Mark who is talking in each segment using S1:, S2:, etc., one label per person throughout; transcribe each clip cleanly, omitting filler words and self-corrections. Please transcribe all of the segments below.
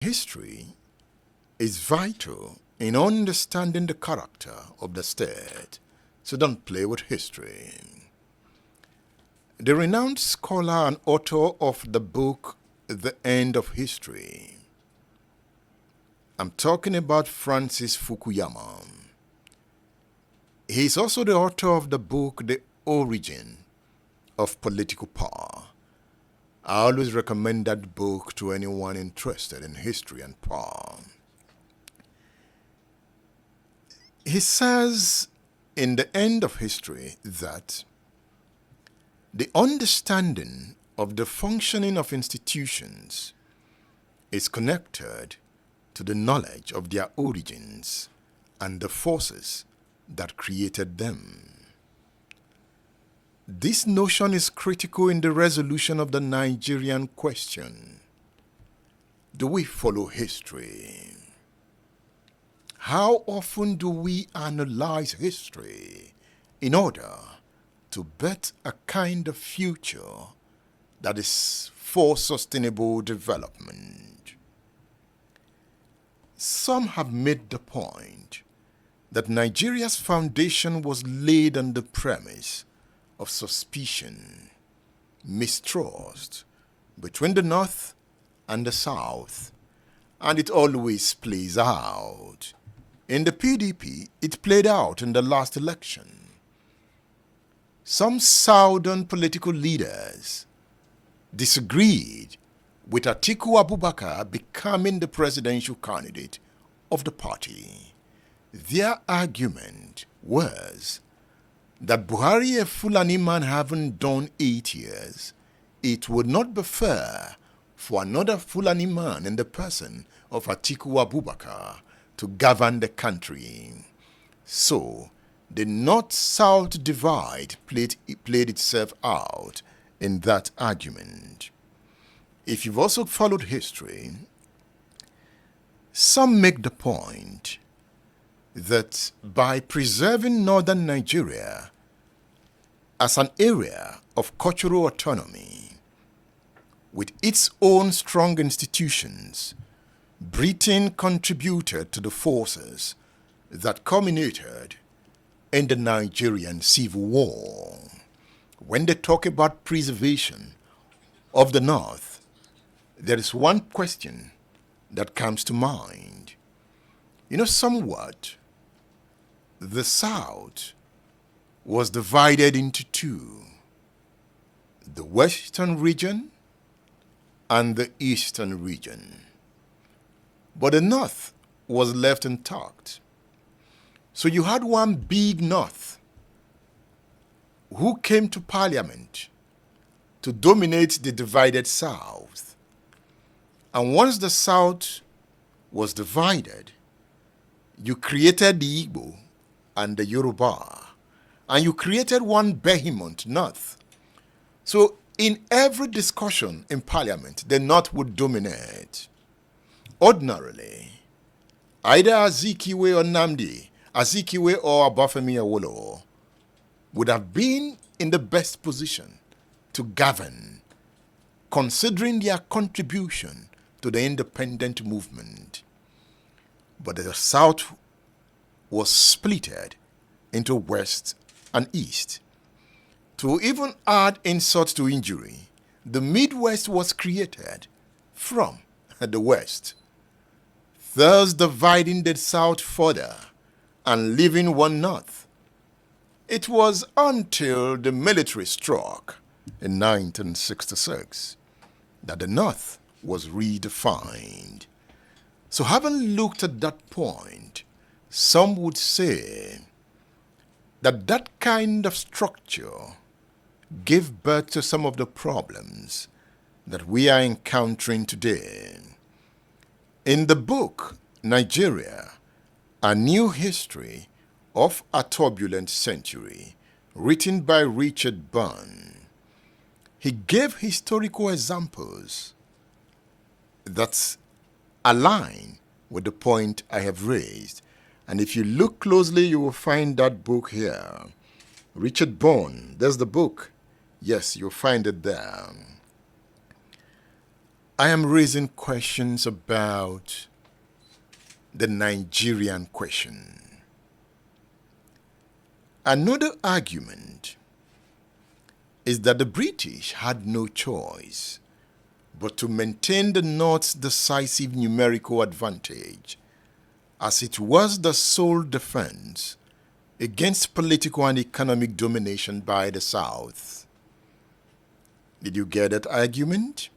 S1: History is vital in understanding the character of the state, so don't play with history. The renowned scholar and author of the book The End of History, I'm talking about Francis Fukuyama. He is also the author of the book The Origin of Political Power. I always recommend that book to anyone interested in history and power. He says in The End of History that the understanding of the functioning of institutions is connected to the knowledge of their origins and the forces that created them. This notion is critical in the resolution of the Nigerian question. Do we follow history? How often do we analyze history in order to bet a kind of future that is for sustainable development? Some have made the point that Nigeria's foundation was laid on the premise of suspicion, mistrust between the North and the South, and it always plays out. In the PDP, it played out in the last election. Some southern political leaders disagreed with Atiku Abubakar becoming the presidential candidate of the party. Their argument was that Buhari, a Fulani man having done 8 years, it would not be fair for another Fulani man in the person of Atiku Abubakar to govern the country. So, the North-South divide played itself out in that argument. If you've also followed history, some make the point that by preserving northern Nigeria as an area of cultural autonomy with its own strong institutions, Britain contributed to the forces that culminated in the Nigerian Civil War. When they talk about preservation of the North, there is one question that comes to mind. Somewhat, the South was divided into two: the Western region and the Eastern region. But the North was left intact. So you had one big North who came to Parliament to dominate the divided South. And once the South was divided, you created the Igbo and the Yoruba, and you created one behemoth North. So in every discussion in Parliament, the North would dominate. Ordinarily, either Azikiwe or Nnamdi, Azikiwe or Obafemi Awolowo would have been in the best position to govern, considering their contribution to the independent movement. But the South was splitted into West and East. To even add insult to injury, the Midwest was created from the West, thus dividing the South further and leaving one North. It was until the military struck in 1966 that the North was redefined. So having looked at that point, some would say that that kind of structure gave birth to some of the problems that we are encountering today. In the book, Nigeria, A New History of a Turbulent Century, written by Richard Byrne, he gave historical examples that align with the point I have raised. And if you look closely, you will find that book here. Richard Byrne, there's the book. Yes, you'll find it there. I am raising questions about the Nigerian question. Another argument is that the British had no choice but to maintain the North's decisive numerical advantage, as it was the sole defense against political and economic domination by the South. Did you get that argument?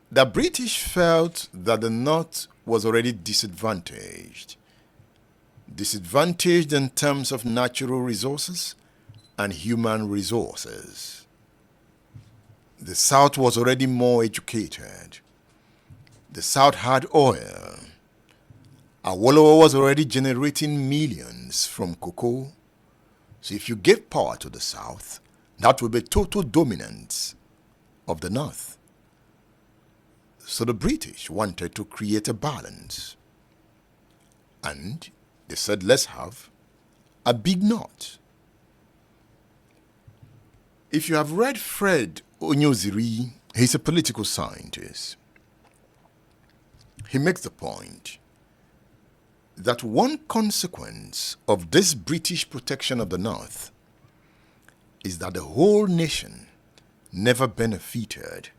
S1: The British felt that the North was already disadvantaged in terms of natural resources and human resources. The South was already more educated. The South had oil. Awolowo was already generating millions from cocoa. So if you gave power to the South, that would be total dominance of the North. So the British wanted to create a balance. And they said, let's have a big North. If you have read Fred Onyoziri, he's a political scientist. He makes the point that one consequence of this British protection of the North is that the whole nation never benefited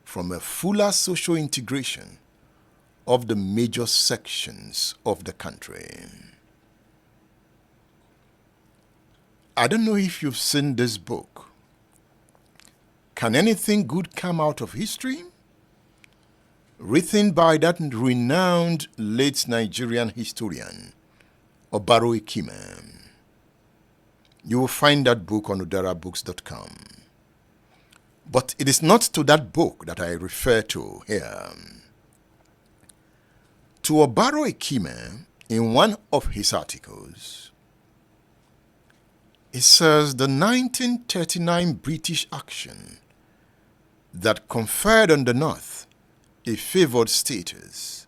S1: from a fuller social integration of the major sections of the country. I don't know if you've seen this book. Can anything good come out of history? Written by that renowned late Nigerian historian, Obaro Ekime. You will find that book on udarabooks.com. But it is not to that book that I refer to here. To Obaro Ekime, in one of his articles, it says the 1939 British action that conferred on the North a favored status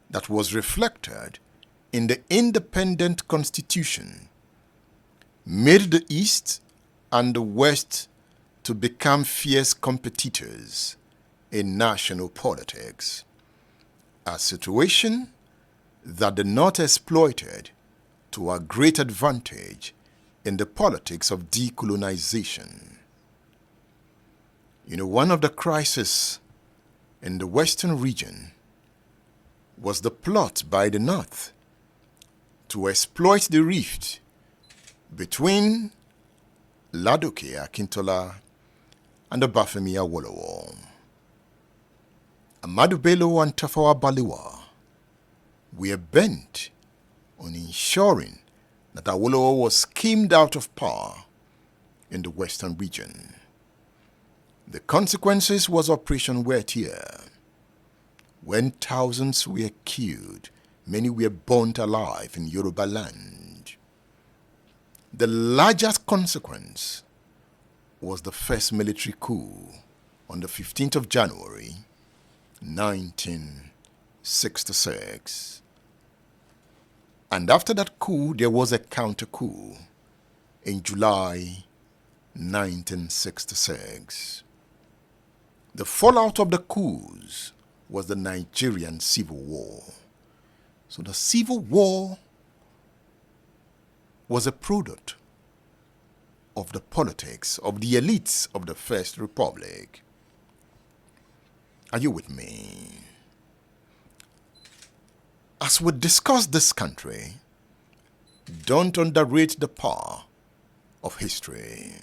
S1: that was reflected in the independent constitution made the East and the West to become fierce competitors in national politics, a situation that the North exploited to a great advantage in the politics of decolonization. You know, one of the crises in the Western region was the plot by the North to exploit the rift between Ladoke Akintola and the Bafemi Awolowo. Ahmadu Bello and Tafawa Balewa were bent on ensuring that Awolowo was skimmed out of power in the Western region. The consequences was Operation Wet Year, when thousands were killed, many were burnt alive in Yoruba land. The largest consequence was the first military coup on the 15th of January, 1966. And after that coup, there was a counter coup in July 1966. The fallout of the coups was the Nigerian Civil War. So the Civil War was a product of the politics of the elites of the First Republic. Are you with me? As we discuss this country, don't underrate the power of history.